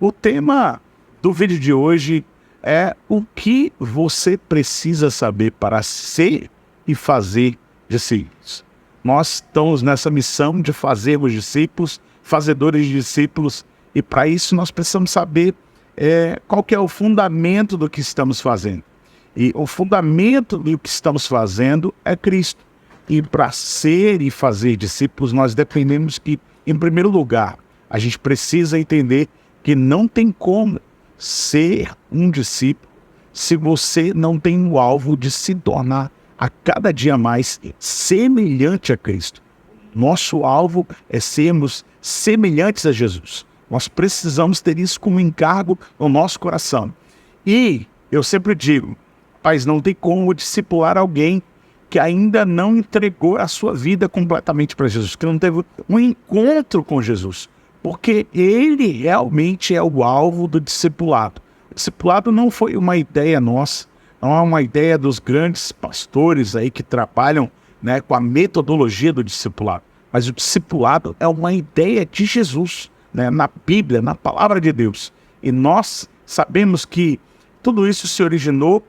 O tema do vídeo de hoje é o que você precisa saber para ser e fazer discípulos. Nós estamos nessa missão de fazermos discípulos, fazedores de discípulos, e para isso nós precisamos saber qual que é o fundamento do que estamos fazendo. E o fundamento do que estamos fazendo é Cristo. E para ser e fazer discípulos, nós dependemos que, em primeiro lugar, a gente precisa entender que não tem como ser um discípulo se você não tem o alvo de se tornar a cada dia mais semelhante a Cristo. Nosso alvo é sermos semelhantes a Jesus. Nós precisamos ter isso como encargo no nosso coração. E eu sempre digo, mas não tem como discipular alguém que ainda não entregou a sua vida completamente para Jesus, que não teve um encontro com Jesus, porque ele realmente é o alvo do discipulado. O discipulado não foi uma ideia nossa, não é uma ideia dos grandes pastores aí que trabalham, com a metodologia do discipulado, mas o discipulado é uma ideia de Jesus, na Bíblia, na palavra de Deus. E nós sabemos que tudo isso se originou,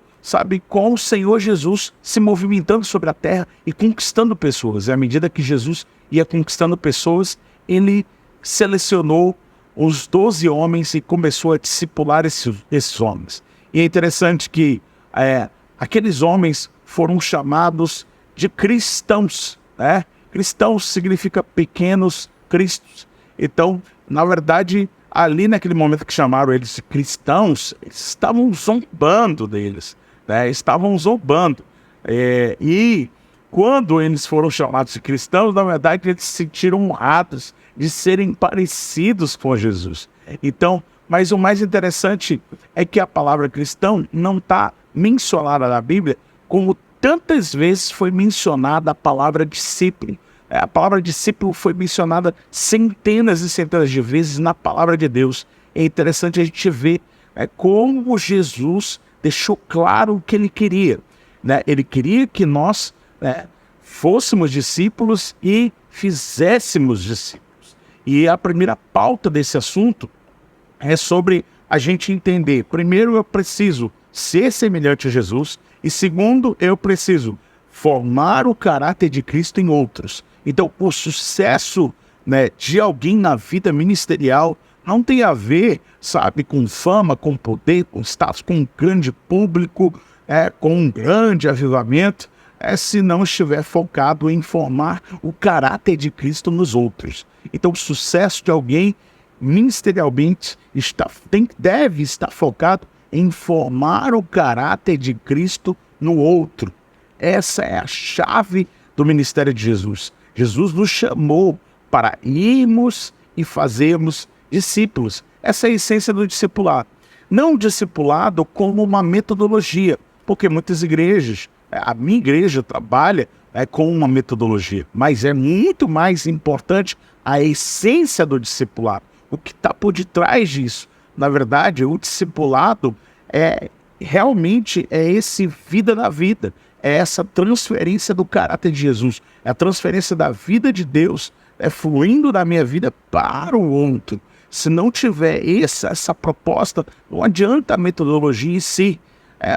com o Senhor Jesus se movimentando sobre a terra e conquistando pessoas. E à medida que Jesus ia conquistando pessoas, ele selecionou os 12 homens e começou a discipular esses homens. E é interessante que aqueles homens foram chamados de cristãos. Cristãos significa pequenos cristos. Então, na verdade, ali naquele momento que chamaram eles de cristãos, eles estavam zombando deles. Estavam zombando. E quando eles foram chamados de cristãos, na verdade, eles se sentiram honrados de serem parecidos com Jesus. Então, mas o mais interessante é que a palavra cristão não está mencionada na Bíblia como tantas vezes foi mencionada a palavra discípulo. A palavra discípulo foi mencionada centenas e centenas de vezes na palavra de Deus. É interessante a gente ver como Jesus deixou claro o que ele queria. Ele queria que nós fôssemos discípulos e fizéssemos discípulos. E a primeira pauta desse assunto é sobre a gente entender. Primeiro, eu preciso ser semelhante a Jesus. E segundo, eu preciso formar o caráter de Cristo em outros. Então, o sucesso de alguém na vida ministerial não tem a ver, com fama, com poder, com status, com um grande público, com um grande avivamento, se não estiver focado em formar o caráter de Cristo nos outros. Então, o sucesso de alguém, ministerialmente, deve estar focado em formar o caráter de Cristo no outro. Essa é a chave do ministério de Jesus. Jesus nos chamou para irmos e fazermos discípulos. Essa é a essência do discipulado. Não o discipulado como uma metodologia, porque muitas igrejas, a minha igreja trabalha com uma metodologia, mas é muito mais importante a essência do discipulado, o que está por detrás disso. Na verdade, o discipulado realmente esse vida na vida, é essa transferência do caráter de Jesus, é a transferência da vida de Deus, fluindo da minha vida para o outro. Se não tiver essa proposta, não adianta a metodologia em si.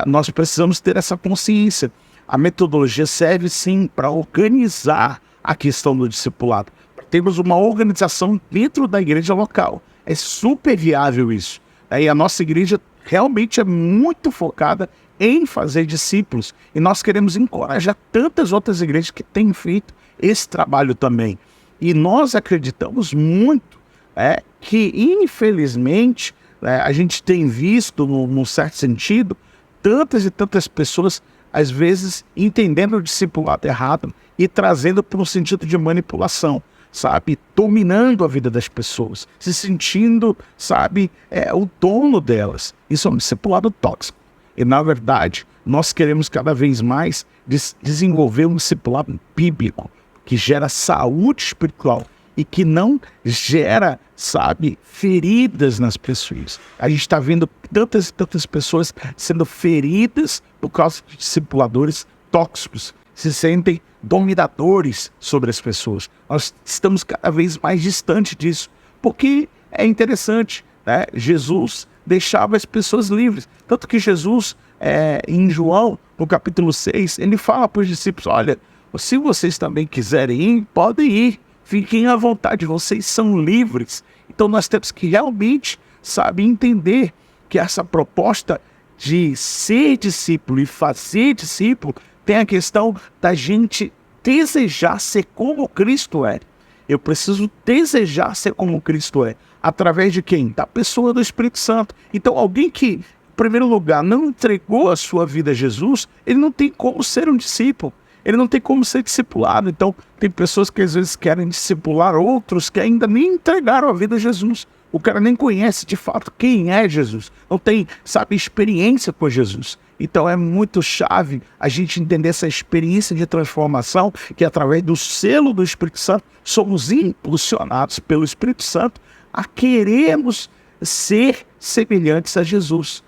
Nós precisamos ter essa consciência. A metodologia serve sim para organizar a questão do discipulado. Temos uma organização dentro da igreja local. É super viável isso. E a nossa igreja realmente é muito focada em fazer discípulos. E nós queremos encorajar tantas outras igrejas que têm feito esse trabalho também. E nós acreditamos muito que, infelizmente, a gente tem visto, num certo sentido, tantas e tantas pessoas, às vezes, entendendo o discipulado errado e trazendo para um sentido de manipulação, dominando a vida das pessoas, se sentindo, o dono delas. Isso é um discipulado tóxico. E, na verdade, nós queremos cada vez mais desenvolver um discipulado bíblico, que gera saúde espiritual e que não gera, feridas nas pessoas. A gente está vendo tantas e tantas pessoas sendo feridas por causa de discipuladores tóxicos, se sentem dominadores sobre as pessoas. Nós estamos cada vez mais distantes disso, porque é interessante, né? Jesus deixava as pessoas livres. Tanto que Jesus, em João, no capítulo 6, ele fala para os discípulos: olha, se vocês também quiserem ir, podem ir. Fiquem à vontade, vocês são livres. Então nós temos que realmente, entender que essa proposta de ser discípulo e fazer discípulo tem a questão da gente desejar ser como Cristo é. Eu preciso desejar ser como Cristo é. Através de quem? Da pessoa do Espírito Santo. Então alguém que, em primeiro lugar, não entregou a sua vida a Jesus, ele não tem como ser um discípulo. Ele não tem como ser discipulado. Então, tem pessoas que às vezes querem discipular outros que ainda nem entregaram a vida a Jesus. O cara nem conhece de fato quem é Jesus. Não tem, experiência com Jesus. Então, é muito chave a gente entender essa experiência de transformação, que através do selo do Espírito Santo, somos impulsionados pelo Espírito Santo a queremos ser semelhantes a Jesus.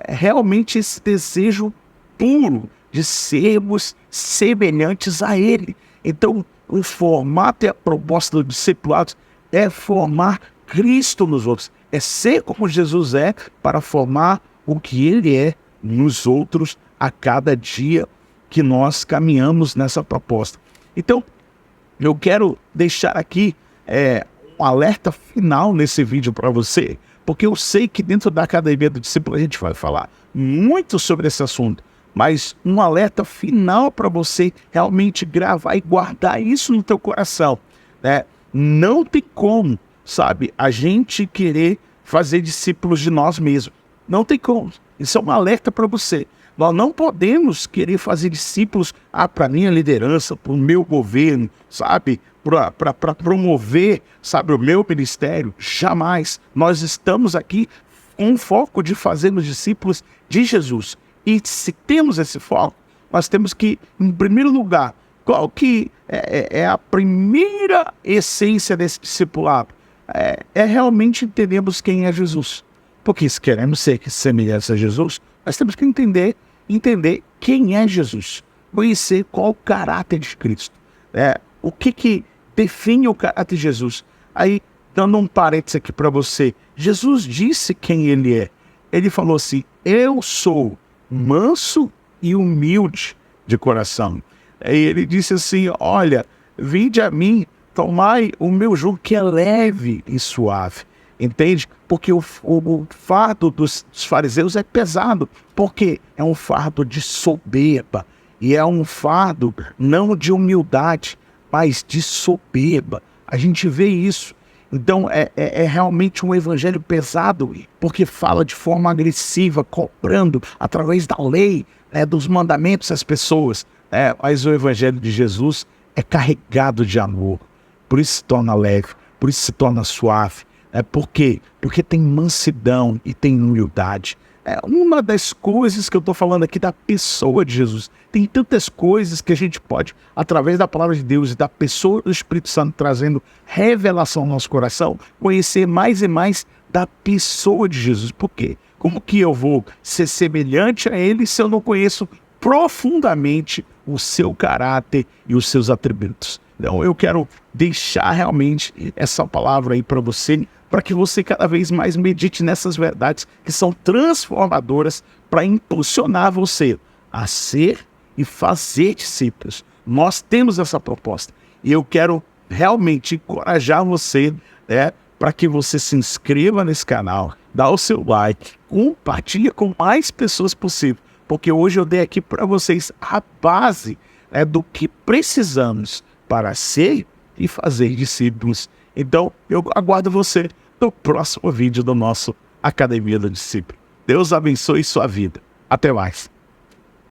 Realmente esse desejo puro de sermos semelhantes a Ele. Então, o formato e a proposta do discipulado é formar Cristo nos outros. É ser como Jesus é para formar o que Ele é nos outros a cada dia que nós caminhamos nessa proposta. Então, eu quero deixar aqui um alerta final nesse vídeo para você, porque eu sei que dentro da Academia do Discípulo a gente vai falar muito sobre esse assunto, mas um alerta final para você realmente gravar e guardar isso no teu coração, né? Não tem como, a gente querer fazer discípulos de nós mesmos. Não tem como. Isso é um alerta para você. Nós não podemos querer fazer discípulos para a minha liderança, para o meu governo, para promover, o meu ministério. Jamais. Nós estamos aqui com foco de fazermos discípulos de Jesus. E se temos esse foco, nós temos que, em primeiro lugar, qual que é a primeira essência desse discipulado? É realmente entendermos quem é Jesus. Porque se queremos ser semelhantes a Jesus, nós temos que entender quem é Jesus. Conhecer qual o caráter de Cristo. O que define o caráter de Jesus. Aí, dando um parênteses aqui para você, Jesus disse quem Ele é. Ele falou assim: eu sou manso e humilde de coração. Aí ele disse assim: olha, vinde a mim, tomai o meu jugo que é leve e suave. Entende? Porque o fardo dos fariseus é pesado, porque é um fardo de soberba, e é um fardo não de humildade, mas de soberba. A gente vê isso. Então é realmente um evangelho pesado, porque fala de forma agressiva, cobrando através da lei, dos mandamentos as pessoas. Mas o evangelho de Jesus é carregado de amor, por isso se torna leve, por isso se torna suave. Por quê? Porque tem mansidão e tem humildade. Uma das coisas que eu estou falando aqui da pessoa de Jesus. Tem tantas coisas que a gente pode, através da palavra de Deus e da pessoa do Espírito Santo trazendo revelação ao nosso coração, conhecer mais e mais da pessoa de Jesus. Por quê? Como que eu vou ser semelhante a Ele se eu não conheço profundamente o seu caráter e os seus atributos? Então eu quero deixar realmente essa palavra aí para você, para que você cada vez mais medite nessas verdades que são transformadoras para impulsionar você a ser e fazer discípulos. Nós temos essa proposta e eu quero realmente encorajar você, para que você se inscreva nesse canal, dá o seu like, compartilha com mais pessoas possível, porque hoje eu dei aqui para vocês a base do que precisamos para ser e fazer discípulos. Então, eu aguardo você no próximo vídeo do nosso Academia do Discípulo. Deus abençoe sua vida. Até mais.